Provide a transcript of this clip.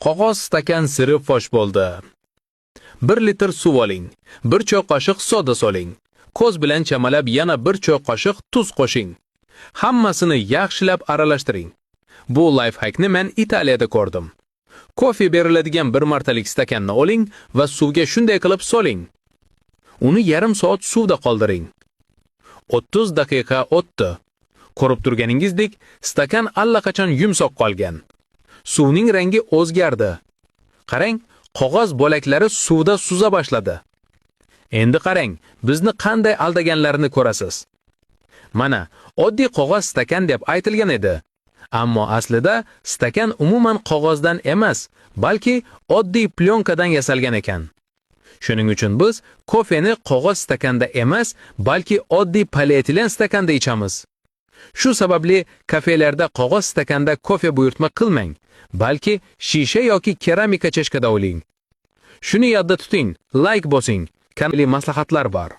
Qog'oz stakan siri fosh bo'ldi. 1 litr suv oling. 1 choy qoshiq soda soling. Ko'z bilan chamalab yana 1 choy qoshiq tuz qo'shing. Hammasini yaxshilab aralashtiring. Bu lifehackni men Italiyada ko'rdim. Kofe beriladigan 1 martalik stakanni oling va suvga shunday qilib soling. Uni yarim soat suvda qoldiring. 30 daqiqa o'tdi. Ko'rib turganingizdek, stakan allaqachon yumshoq qolgan. Suvning rangi o'zgardi. Qarang, qog'oz bo'laklari suvda suza boshladi. Endi qarang, bizni qanday aldaganlarini ko'rasiz. Mana, oddiy qog'oz stakan deb aytilgan edi. Ammo aslida stakan umuman qog'ozdan emas, balki oddiy plyonkadan yasalgan ekan. Shuning uchun biz kofeni qog'oz stakanda emas, balki oddiy polietilen stakanda ichamiz. Shu sababli kafelarda qog'oz stakanda kofe buyurtma qilmang, balki shisha yoki keramika chashkada oling. Shuni yodda tuting, like bosing, kanalli maslahatlar bor.